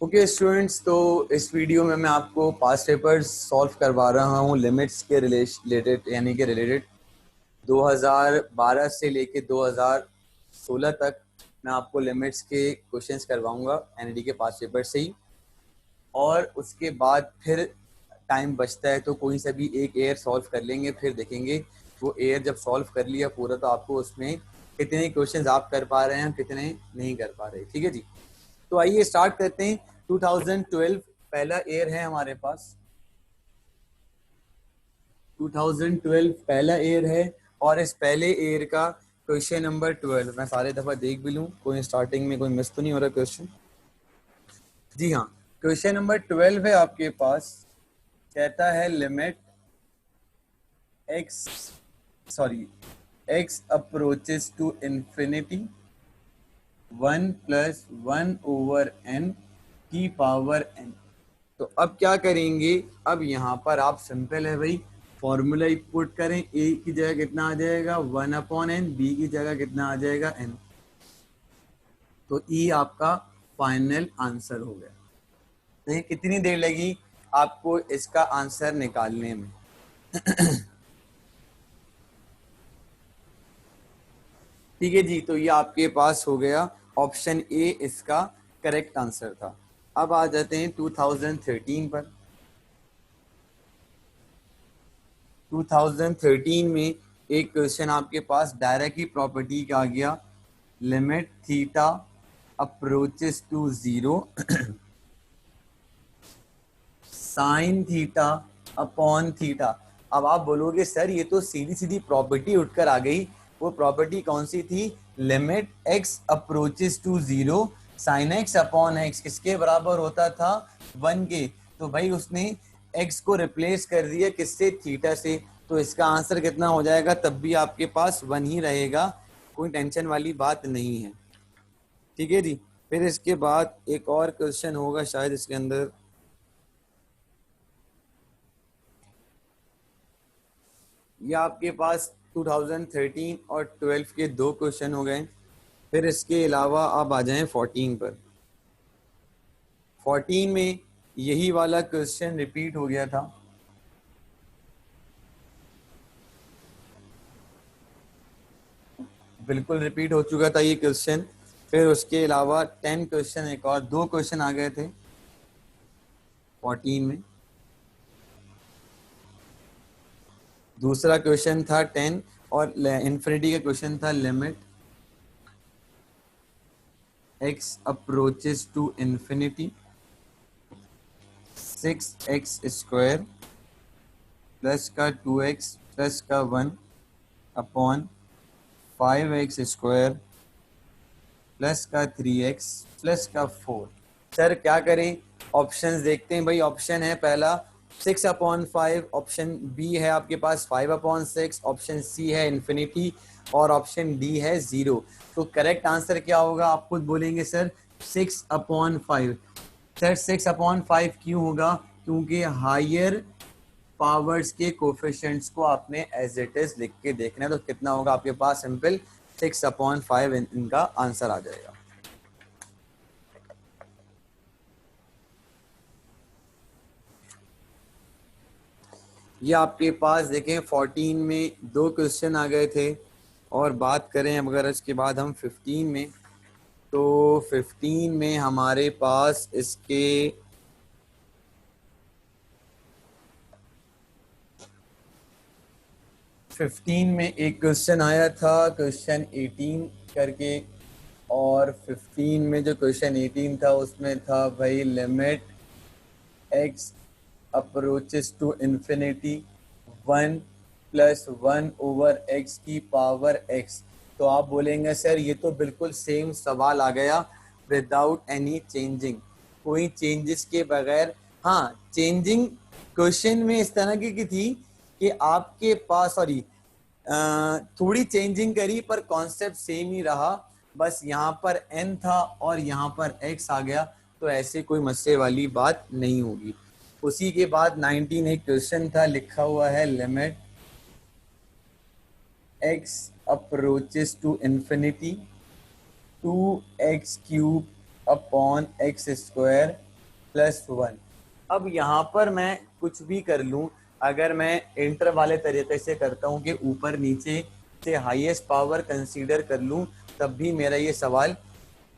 Okay students, तो इस video में मैं आपको पास्ट पेपर्स सॉल्व करवा रहा हूँ लिमिट्स के रिलेटेड, यानी कि रिलेटेड 2012 से लेके 2016 तक मैं आपको लिमिट्स के क्वेश्चंस करवाऊंगा एनईडी के पास्ट पेपर से ही। और उसके बाद फिर टाइम बचता है तो कोई सा भी एक एयर सॉल्व कर लेंगे, फिर देखेंगे वो एयर जब सॉल्व कर लिया पूरा तो आपको उसमें कितने क्वेश्चंस आप कर पा रहे हैं, कितने नहीं कर पा रहे। ठीक है जी, तो आइए स्टार्ट करते हैं। 2012 पहला ईयर है हमारे पास। 2012 पहला ईयर है और इस पहले ईयर का क्वेश्चन नंबर 12 मैं सारे दफा देख भी लूं, कोई स्टार्टिंग में कोई मिस तो नहीं हो रहा क्वेश्चन। जी हाँ, क्वेश्चन नंबर 12 है आपके पास। कहता है limit x approaches to infinity 1 + 1/n की पावर n। तो अब क्या करेंगे, अब यहाँ पर आप सिंपल है भाई, फॉर्मूला पुट करें। a की जगह कितना आ जाएगा 1/n, b की जगह कितना आ जाएगा n। तो e आपका फाइनल आंसर हो गया। तो ये कितनी देर लगी आपको इसका आंसर निकालने में? ठीक है जी, तो ये आपके पास हो गया, ऑप्शन ए इसका करेक्ट आंसर था। अब आ जाते हैं 2013 पर। 2013 में एक क्वेश्चन आपके पास डायरेक्ट ही प्रॉपर्टी का आ गया। Limit theta approaches to 0 sine theta upon theta. अब आप बोलोगे सर ये तो सीधी सीधी प्रॉपर्टी उठकर आ गई। वो प्रॉपर्टी कौन सी थी? Limit x approaches to 0 sine x upon x किसके बराबर होता था? 1 के। तो भाई उसने x को रिप्लेस कर दिया किससे? थीटा से। तो इसका आंसर कितना हो जाएगा? तब भी आपके पास 1 ही रहेगा, कोई टेंशन वाली बात नहीं है। ठीक है जी, फिर इसके बाद एक और क्वेश्चन होगा शायद इसके अंदर। ये आपके पास 2013 और 12 के दो क्वेश्चन हो गए। फिर इसके अलावा आप आ जाएं 14 पर। 14 में यही वाला क्वेश्चन रिपीट हो गया था। बिल्कुल रिपीट हो चुका था ये क्वेश्चन। फिर उसके अलावा 10 क्वेश्चन, एक और दो क्वेश्चन आ गए थे 14 में। दूसरा क्वेश्चन था 10 और इन्फिनिटी का क्वेश्चन था limit x approaches to infinity 6x² plus का 2x प्लस का 1 अपॉन 5x² प्लस का 3x प्लस का 4। सर क्या करें? ऑप्शंस देखते हैं भाई। ऑप्शन है पहला 6/5, ऑप्शन बी है आपके पास 5/6, ऑप्शन सी है इन्फिनिटी और ऑप्शन डी है 0। तो करेक्ट आंसर क्या होगा आप खुद बोलेंगे सर 6/5। सर 6/5 क्यों होगा? क्योंकि हायर पावर्स के कोफिशिएंट्स को आपने एज इट इज लिख के देखना है। तो कितना होगा आपके पास? सिंपल 6/5 इनका आंसर आ जाएगा। ये आपके पास देखें 14 में दो क्वेश्चन आ गए थे। और बात करें अगर इसके बाद हम 15 में, तो 15 में हमारे पास इसके 15 में एक क्वेश्चन आया था, क्वेश्चन 18 करके। और 15 में जो क्वेश्चन 18 था उसमें था भाई limit x approaches to infinity 1 + 1/x की पावर x। तो आप बोलेंगे सर ये तो बिल्कुल सेम सवाल आ गया विदाउट एनी चेंजिंग, कोई चेंजेस के बगैर। हाँ, चेंजिंग क्वेश्चन में इस तरह की थी कि आपके पास थोड़ी चेंजिंग करी पर कॉन्सेप्ट सेम ही रहा। बस यहाँ पर n था और यहाँ पर x आ गया, तो ऐसे कोई मसले वाली बात नहीं होगी। उसी के बाद 19 एक क्वेश्चन था, लिखा हुआ है limit x approaches to infinity 2x³ upon x² plus 1। अब यहाँ पर मैं कुछ भी कर लूँ, अगर मैं इंटर वाले तरीके से करता हूँ कि ऊपर नीचे से हाईएस्ट पावर कंसीडर कर लूँ, तब भी मेरा ये सवाल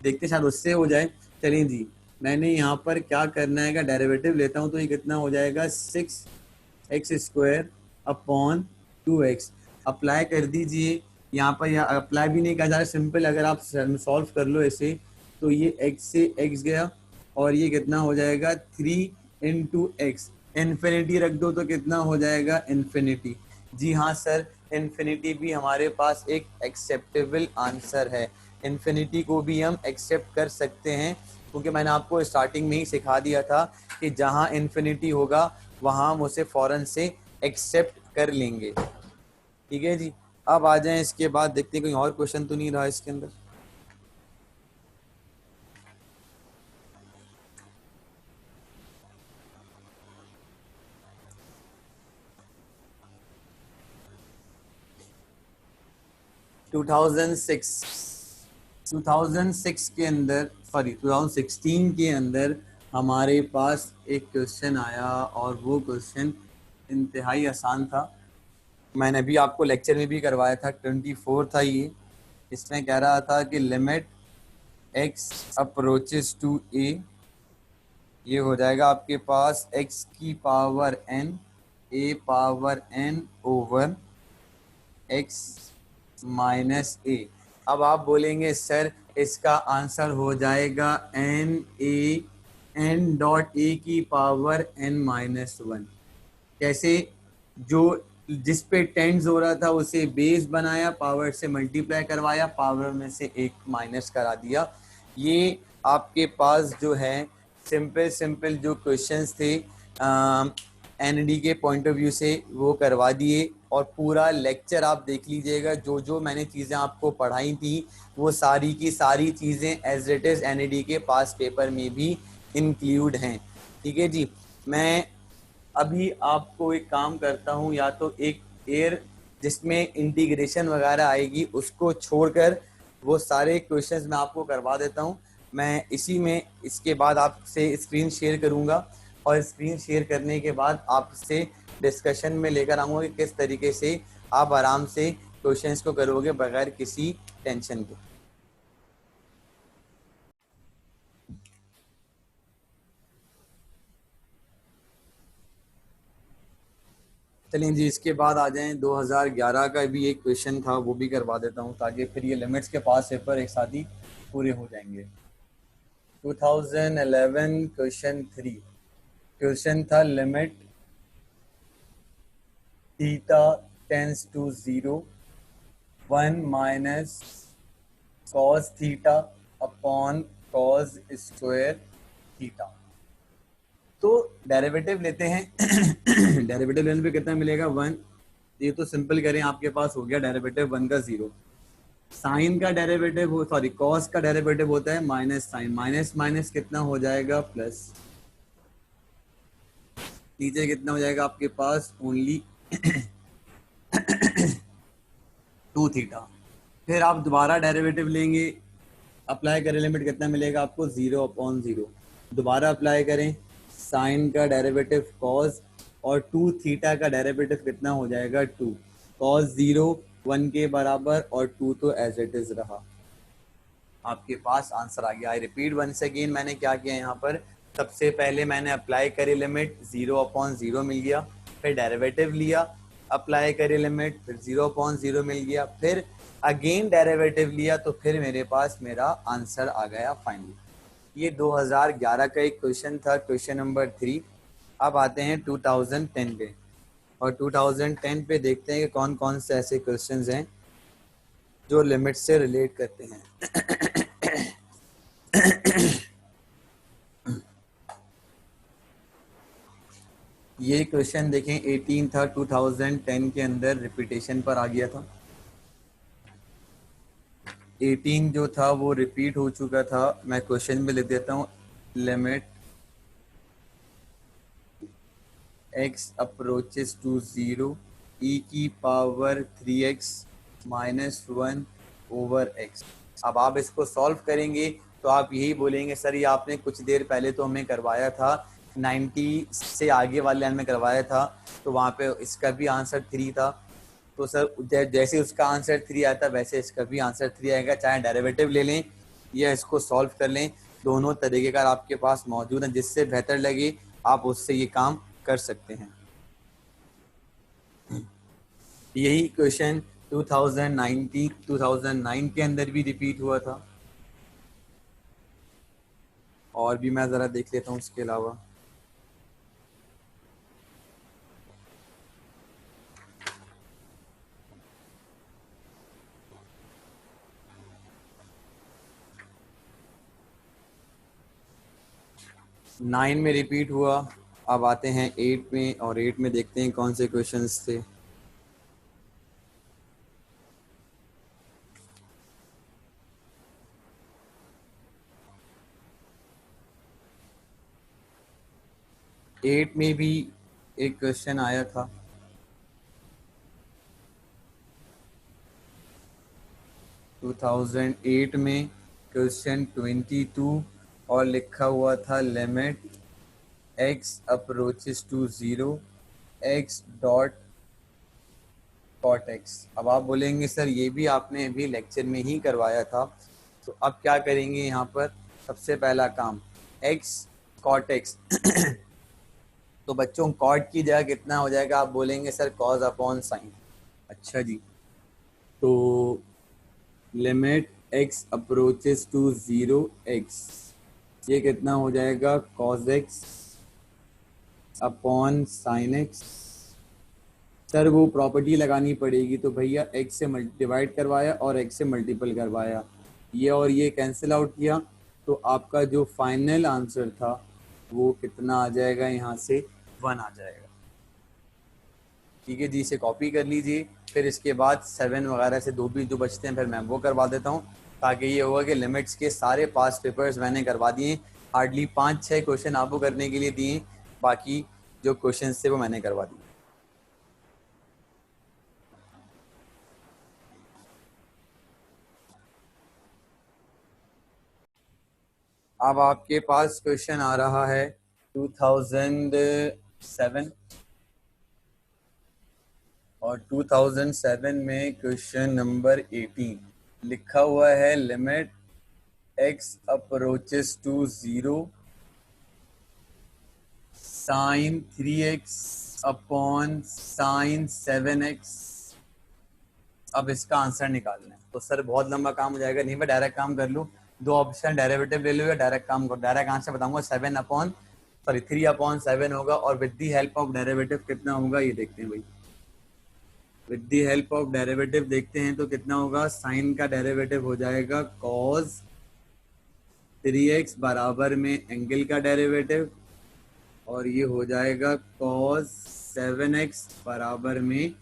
देखते शायद उससे हो जाए। चलिए जी, मैंने यहाँ पर क्या करना है, डेरिवेटिव लेता हूँ तो ये कितना हो जाएगा 6x² अपॉन 2x। अप्लाई कर दीजिए यहाँ पर, या अप्लाई भी नहीं करा जा रहा, सिंपल अगर आप सॉल्व कर लो ऐसे, तो ये x से x गया और ये कितना हो जाएगा 3 × x, इन्फिनिटी रख दो तो कितना हो जाएगा इन्फिनिटी। जी हाँ सर, इन्फिनिटी भी हमारे पास एक एक्सेप्टेबल आंसर है, इन्फिनिटी को भी हम एक्सेप्ट कर सकते हैं, क्योंकि मैंने आपको स्टार्टिंग में ही सिखा दिया था कि जहाँ इन्फिनिटी होगा वहाँ हम उसे फौरन से एक्सेप्ट कर लेंगे। ठीक है जी, अब आ जाएं इसके बाद, देखते हैं कोई और क्वेश्चन तो नहीं रहा इसके अंदर। टू थाउजेंड सिक्स के अंदर, सॉरी 2016 के अंदर हमारे पास एक क्वेश्चन आया और वो क्वेश्चन इंतहाई आसान था। मैंने अभी आपको लेक्चर में भी करवाया था, 24 था ये। इसमें कह रहा था कि limit x approaches to a, ये हो जाएगा आपके पास x की power n, a power n over x minus a। अब आप बोलेंगे सर इसका आंसर हो जाएगा n डॉट a की पावर n माइनस 1। कैसे? जो जिस पे टेंस हो रहा था उसे बेस बनाया, पावर से मल्टीप्लाई करवाया, पावर में से एक माइनस करा दिया। ये आपके पास जो है सिंपल जो क्वेश्चंस थे एनडी के पॉइंट ऑफ व्यू से वो करवा दिए। और पूरा लेक्चर आप देख लीजिएगा, जो जो मैंने चीज़ें आपको पढ़ाई थी वो सारी की सारी चीज़ें एज इट इज़ एनडी के पास पेपर में भी इंक्लूड हैं। ठीक है जी, मैं अभी आपको एक काम करता हूँ, या तो एक एयर जिसमें इंटीग्रेशन वगैरह आएगी उसको छोड़कर वो सारे क्वेश्चंस मैं आपको करवा देता हूँ। मैं इसी में इसके बाद आपसे स्क्रीन शेयर करूँगा और स्क्रीन शेयर करने के बाद आपसे डिस्कशन में लेकर आऊँगा कि किस तरीके से आप आराम से क्वेश्चंस को करोगे बगैर किसी टेंशन के। चलिए जी, इसके बाद आ जाएं 2011 का भी एक क्वेश्चन था, वो भी करवा देता हूँ ताकि फिर ये लिमिट्स के पास पेपर एक साथ ही पूरे हो जाएंगे। 2011 क्वेश्चन 3, क्वेश्चन था limit theta tends to 0 1 minus cos theta upon cos square theta. तो डेरिवेटिव लेते हैं डेरिवेटिव लेने पे कितना मिलेगा 1। ये तो सिंपल करें, आपके पास हो गया डेरिवेटिव 1 का 0। साइन का डेरिवेटिव हो, सॉरी कॉस का डेरिवेटिव होता है माइनस साइन, माइनस माइनस कितना हो जाएगा प्लस, नीचे कितना हो जाएगा आपके पास ओनली 2 थीटा। फिर आप दोबारा डेरिवेटिव लेंगे, अप्लाई करें, लिमिट कितना मिलेगा आपको 0 अपॉन 0। दोबारा अप्लाई करें, साइन का डेरिवेटिव कॉस और 2 थीटा का डेरिवेटिव कितना हो जाएगा 2। कॉस 0 1 के बराबर और 2 तो एज इट इज रहा, आपके पास आंसर आ गया। आई रिपीट वंस अगेन, मैंने क्या किया यहाँ पर, सबसे पहले मैंने अप्लाई करी लिमिट 0 अपॉन 0 मिल गया, फिर डेरिवेटिव लिया, अप्लाई करी लिमिट, फिर 0 अपॉन 0 मिल गया, फिर अगेन डेरिवेटिव लिया, तो फिर मेरे पास मेरा आंसर आ गया फाइनली। ये 2011 का एक क्वेश्चन था, क्वेश्चन नंबर 3। अब आते हैं 2010 पे, और 2010 पे देखते हैं कि कौन कौन से ऐसे क्वेश्चंस हैं जो लिमिट से रिलेट करते हैं। ये क्वेश्चन देखें 18 था, 2010 के अंदर रिपीटेशन पर आ गया था। 18 जो था वो रिपीट हो चुका था। मैं क्वेश्चन में लिख देता हूँ, limit x approaches to 0 e की power 3x minus 1 over x। अब आप इसको सॉल्व करेंगे तो आप यही बोलेंगे सर ये आपने कुछ देर पहले तो हमें करवाया था, 90 से आगे वाले लाइन में करवाया था, तो वहाँ पे इसका भी आंसर 3 था। तो सर जैसे उसका आंसर 3 आता वैसे इसका भी आंसर 3 आएगा, चाहे डेरिवेटिव ले लें या इसको सॉल्व कर लें, दोनों तरीकेकार आपके पास मौजूद हैं, जिससे बेहतर लगे आप उससे ये काम कर सकते हैं। यही क्वेश्चन 2009 के अंदर भी रिपीट हुआ था, और भी मैं ज़रा देख लेता हूँ उसके अलावा। नाइन में रिपीट हुआ, अब आते हैं 8 में, और 8 में देखते हैं कौन से क्वेश्चंस थे। एट में भी एक क्वेश्चन आया था, टू 2008 में क्वेश्चन 22, और लिखा हुआ था limit x approaches to 0 x dot cot x। अब आप बोलेंगे सर ये भी आपने अभी लेक्चर में ही करवाया था, तो अब क्या करेंगे यहाँ पर, सबसे पहला काम x कॉट x तो बच्चों कॉट की जगह कितना हो जाएगा, आप बोलेंगे सर कॉज अपॉन साइन। अच्छा जी, तो limit x approaches to 0 x, ये कितना हो जाएगा cos x upon sine x। Sir वो प्रॉपर्टी लगानी पड़ेगी, तो भैया x से डिवाइड करवाया और x से मल्टीपल करवाया, ये और ये कैंसिल आउट किया, तो आपका जो फाइनल आंसर था वो कितना आ जाएगा, यहाँ से 1 आ जाएगा। ठीक है जी, इसे कॉपी कर लीजिए, फिर इसके बाद 7 वगैरह से दो भी जो बचते हैं फिर मैं वो करवा देता हूँ, ताकि ये होगा कि लिमिट्स के सारे पास पेपर्स मैंने करवा दिए, हार्डली 5-6 क्वेश्चन आपको करने के लिए दिए, बाकी जो क्वेश्चन थे वो मैंने करवा दिए। अब आपके पास क्वेश्चन आ रहा है 2007, और 2007 में क्वेश्चन नंबर 18 लिखा हुआ है limit x approaches to 0 sine 3x upon sine 7x। अब इसका आंसर निकालना है, तो सर बहुत लंबा काम हो जाएगा, नहीं मैं डायरेक्ट काम कर लूँ, दो ऑप्शन डेरिवेटिव ले लो या डायरेक्ट काम करो। डायरेक्ट आंसर बताऊंगा 3/7 होगा, और with the help of derivative कितना होगा ये देखते हैं भाई। With the help of derivative देखते हैं तो कितना होगा, साइन का डेरिवेटिव हो जाएगा cos 3x बराबर में एंगल का डेरिवेटिव, और ये हो जाएगा cos 7x बराबर में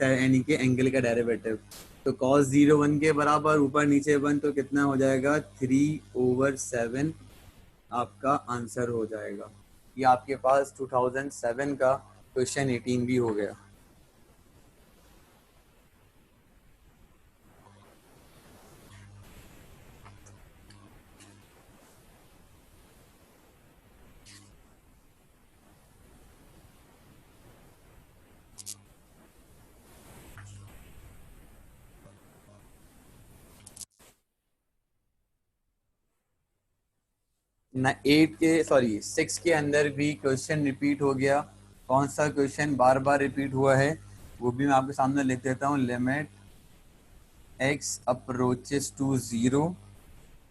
यानी कि एंगल का डेरिवेटिव। तो cos 0 1 के बराबर, ऊपर नीचे 1, तो कितना हो जाएगा 3/7 आपका आंसर हो जाएगा। ये आपके पास 2007 का क्वेश्चन 18 भी हो गया। ना 6 के अंदर भी क्वेश्चन रिपीट हो गया। कौन सा क्वेश्चन बार बार रिपीट हुआ है वो भी मैं आपके सामने लिख देता हूँ। Limit x approaches to 0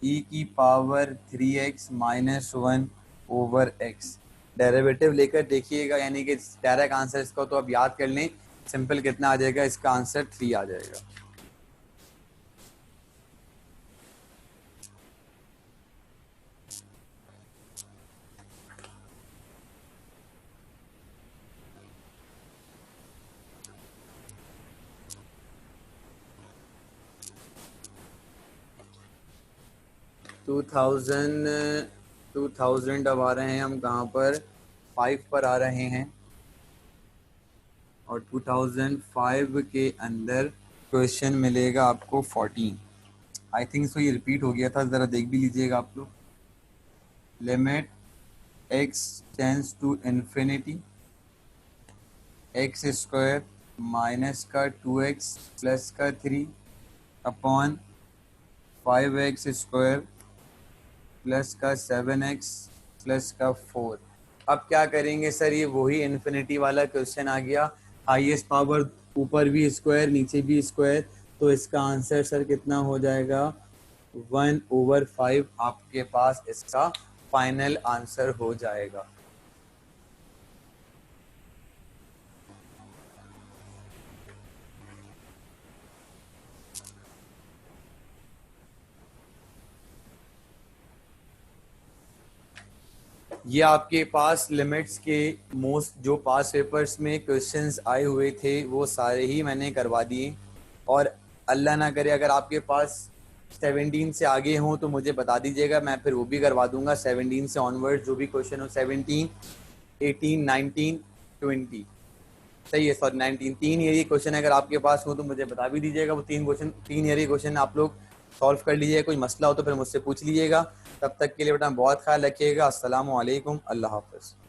e की power 3x minus 1 over x। Derivative लेकर देखिएगा, यानी कि डायरेक्ट आंसर इसका तो अब याद कर लें, सिंपल कितना आ जाएगा, इसका आंसर 3 आ जाएगा। टू थाउजेंड अब आ रहे हैं हम कहाँ पर, 5 पर आ रहे हैं, और 2005 के अंदर क्वेश्चन मिलेगा आपको 14। आई थिंक सो ये रिपीट हो गया था, ज़रा देख भी लीजिएगा आप लोग। Limit x tends to infinity x square minus का 2x प्लस का 3 अपॉन 5x स्क्वायर प्लस का 7x प्लस का 4। अब क्या करेंगे सर, ये वही इन्फिनिटी वाला क्वेश्चन आ गया, हाईएस्ट पावर ऊपर भी स्क्वायर नीचे भी स्क्वायर, तो इसका आंसर सर कितना हो जाएगा, 1/5 आपके पास इसका फाइनल आंसर हो जाएगा। ये आपके पास लिमिट्स के मोस्ट जो पास पेपर्स में क्वेश्चंस आए हुए थे वो सारे ही मैंने करवा दिए, और अल्लाह ना करे अगर आपके पास 17 से आगे हों तो मुझे बता दीजिएगा, मैं फिर वो भी करवा दूंगा। 17 से ऑनवर्ड जो भी क्वेश्चन हो, 17, 18, 19, 20, सही है सॉरी 19, 3 ईयर क्वेश्चन अगर आपके पास हो तो मुझे बता भी दीजिएगा। वो 3 ईयर क्वेश्चन आप लोग सॉल्व कर लीजिएगा, कोई मसला हो तो फिर मुझसे पूछ लीजिएगा। तब तक के लिए बेटा बहुत ख्याल रखिएगा। अस्सलामु अलैकुम, अल्लाह हाफ़िज़।